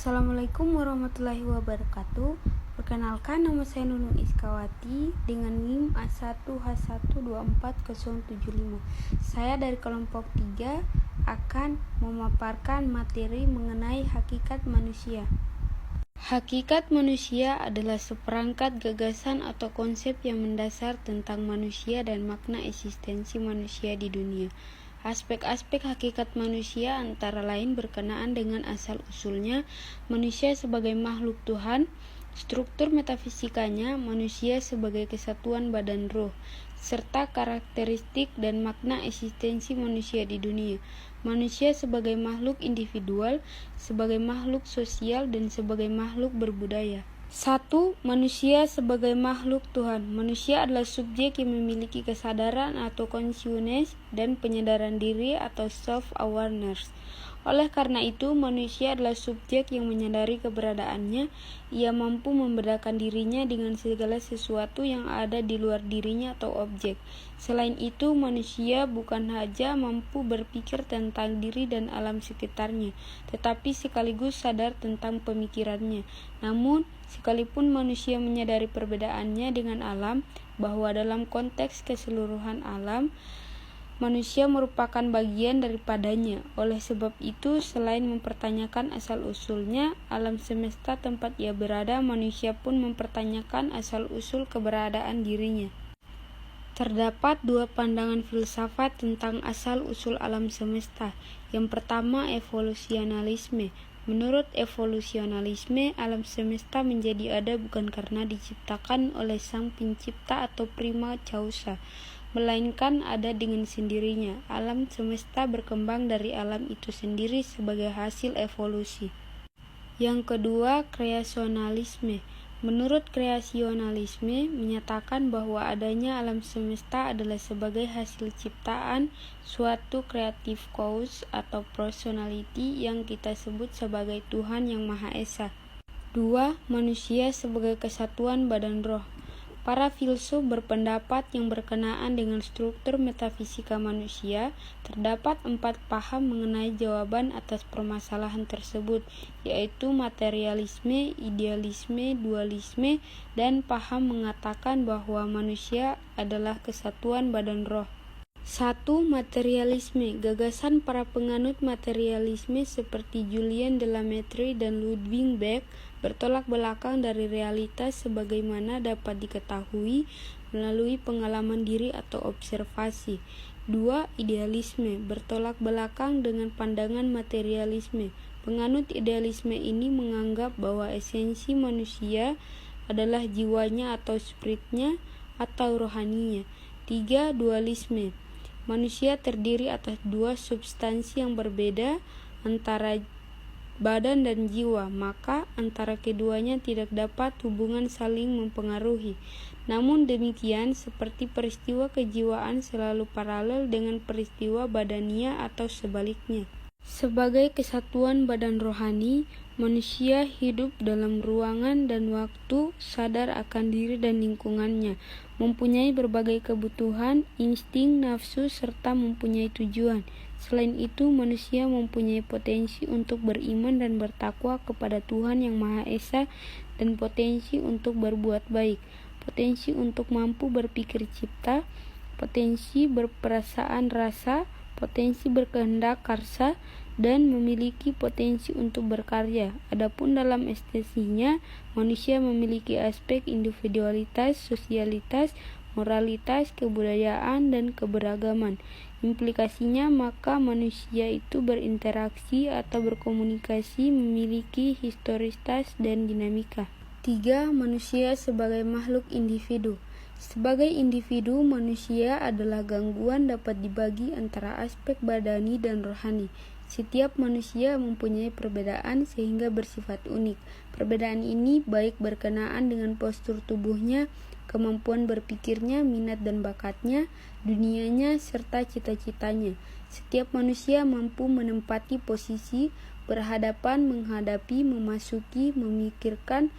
Assalamualaikum warahmatullahi wabarakatuh. Perkenalkan, nama saya Nunung Iskawati dengan NIM A1H1240075. Saya dari kelompok 3 akan memaparkan materi mengenai hakikat manusia. Hakikat manusia adalah seperangkat gagasan atau konsep yang mendasar tentang manusia dan makna eksistensi manusia di dunia. Aspek-aspek hakikat manusia antara lain berkenaan dengan asal-usulnya manusia sebagai makhluk Tuhan, struktur metafisikanya manusia sebagai kesatuan badan roh, serta karakteristik dan makna eksistensi manusia di dunia. Manusia sebagai makhluk individual, sebagai makhluk sosial, dan sebagai makhluk berbudaya. 1. Manusia sebagai makhluk Tuhan. Manusia adalah subjek yang memiliki kesadaran atau consciousness dan penyadaran diri atau self-awareness. Oleh karena itu, manusia adalah subjek yang menyadari keberadaannya. Ia mampu membedakan dirinya dengan segala sesuatu yang ada di luar dirinya atau objek. Selain itu, manusia bukan saja mampu berpikir tentang diri dan alam sekitarnya, tetapi sekaligus sadar tentang pemikirannya. Namun, sekalipun manusia menyadari perbedaannya dengan alam, bahwa dalam konteks keseluruhan alam, manusia merupakan bagian daripadanya. Oleh sebab itu, selain mempertanyakan asal-usulnya, alam semesta tempat ia berada, manusia pun mempertanyakan asal-usul keberadaan dirinya. Terdapat dua pandangan filsafat tentang asal-usul alam semesta. Yang pertama, evolusionalisme. Menurut evolusionalisme, alam semesta menjadi ada bukan karena diciptakan oleh sang pencipta atau prima causa, melainkan ada dengan sendirinya. Alam semesta berkembang dari alam itu sendiri sebagai hasil evolusi. Yang kedua, kreasionalisme. Menurut kreasionalisme, menyatakan bahwa adanya alam semesta adalah sebagai hasil ciptaan suatu creative cause atau personality yang kita sebut sebagai Tuhan yang Maha Esa. 2. Manusia sebagai kesatuan badan roh. Para filsuf berpendapat yang berkenaan dengan struktur metafisika manusia. Terdapat 4 paham mengenai jawaban atas permasalahan tersebut, yaitu materialisme, idealisme, dualisme, dan paham mengatakan bahwa manusia adalah kesatuan badan roh. 1. Materialisme. Gagasan para penganut materialisme seperti Julien de la Mettrie dan Ludwig Beck bertolak belakang dari realitas sebagaimana dapat diketahui melalui pengalaman diri atau observasi. 2. Idealisme. Bertolak belakang dengan pandangan materialisme. Penganut idealisme ini menganggap bahwa esensi manusia adalah jiwanya atau spiritnya atau rohaninya. 3. Dualisme. Manusia terdiri atas dua substansi yang berbeda antara badan dan jiwa, maka antara keduanya tidak dapat hubungan saling mempengaruhi. Namun demikian, seperti peristiwa kejiwaan selalu paralel dengan peristiwa badania atau sebaliknya. Sebagai kesatuan badan rohani, manusia hidup dalam ruangan dan waktu, sadar akan diri dan lingkungannya, mempunyai berbagai kebutuhan, insting, nafsu, serta mempunyai tujuan. Selain itu, manusia mempunyai potensi untuk beriman dan bertakwa kepada Tuhan yang Maha Esa dan potensi untuk berbuat baik, potensi untuk mampu berpikir cipta, potensi berperasaan rasa, potensi berkehendak karsa, dan memiliki potensi untuk berkarya. Adapun dalam esensinya, manusia memiliki aspek individualitas, sosialitas, moralitas, kebudayaan, dan keberagaman. Implikasinya, maka manusia itu berinteraksi atau berkomunikasi, memiliki historisitas dan dinamika. 3. Manusia sebagai makhluk individu. Sebagai individu, manusia adalah gangguan dapat dibagi antara aspek badani dan rohani. Setiap manusia mempunyai perbedaan sehingga bersifat unik. Perbedaan ini baik berkenaan dengan postur tubuhnya, kemampuan berpikirnya, minat dan bakatnya, dunianya, serta cita-citanya. Setiap manusia mampu menempati posisi, berhadapan, menghadapi, memasuki, memikirkan,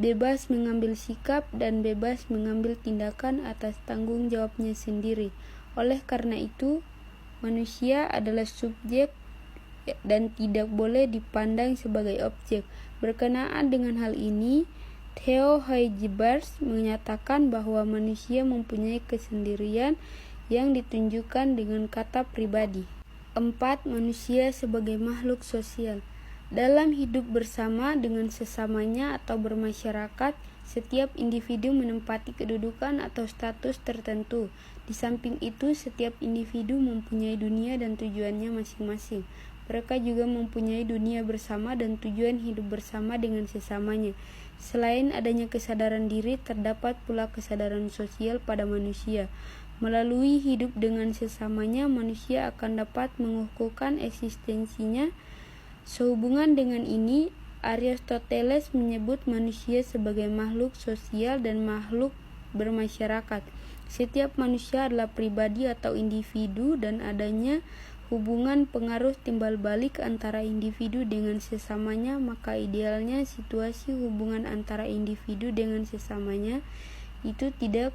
bebas mengambil sikap, dan bebas mengambil tindakan atas tanggung jawabnya sendiri. Oleh karena itu, manusia adalah subjek dan tidak boleh dipandang sebagai objek. Berkenaan dengan hal ini, Theo Huygheberts menyatakan bahwa manusia mempunyai kesendirian yang ditunjukkan dengan kata pribadi. 4. Manusia sebagai makhluk sosial. Dalam hidup bersama dengan sesamanya atau bermasyarakat, setiap individu menempati kedudukan atau status tertentu. Di samping itu, setiap individu mempunyai dunia dan tujuannya masing-masing. Mereka juga mempunyai dunia bersama dan tujuan hidup bersama dengan sesamanya. Selain adanya kesadaran diri, terdapat pula kesadaran sosial pada manusia. Melalui hidup dengan sesamanya, manusia akan dapat mengukuhkan eksistensinya. Sehubungan dengan ini, Aristoteles menyebut manusia sebagai makhluk sosial dan makhluk bermasyarakat. Setiap manusia adalah pribadi atau individu dan adanya hubungan pengaruh timbal balik antara individu dengan sesamanya, maka idealnya situasi hubungan antara individu dengan sesamanya itu tidak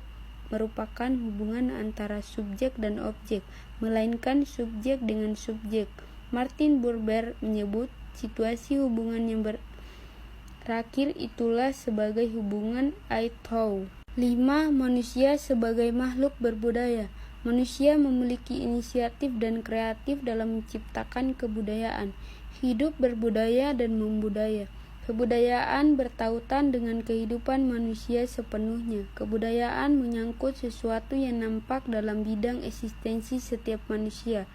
merupakan hubungan antara subjek dan objek, melainkan subjek dengan subjek. Martin Buber menyebut situasi hubungan yang berakhir itulah sebagai hubungan Aithow. 5. Manusia sebagai makhluk berbudaya. Manusia memiliki inisiatif dan kreatif dalam menciptakan kebudayaan, hidup berbudaya dan membudaya. Kebudayaan bertautan dengan kehidupan manusia sepenuhnya. Kebudayaan menyangkut sesuatu yang nampak dalam bidang eksistensi setiap manusia.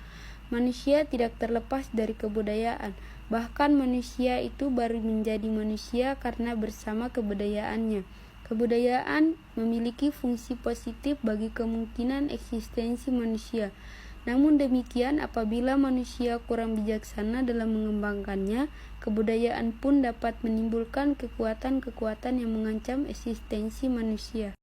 Manusia tidak terlepas dari kebudayaan. Bahkan manusia itu baru menjadi manusia karena bersama kebudayaannya. Kebudayaan memiliki fungsi positif bagi kemungkinan eksistensi manusia. Namun demikian, apabila manusia kurang bijaksana dalam mengembangkannya, kebudayaan pun dapat menimbulkan kekuatan-kekuatan yang mengancam eksistensi manusia.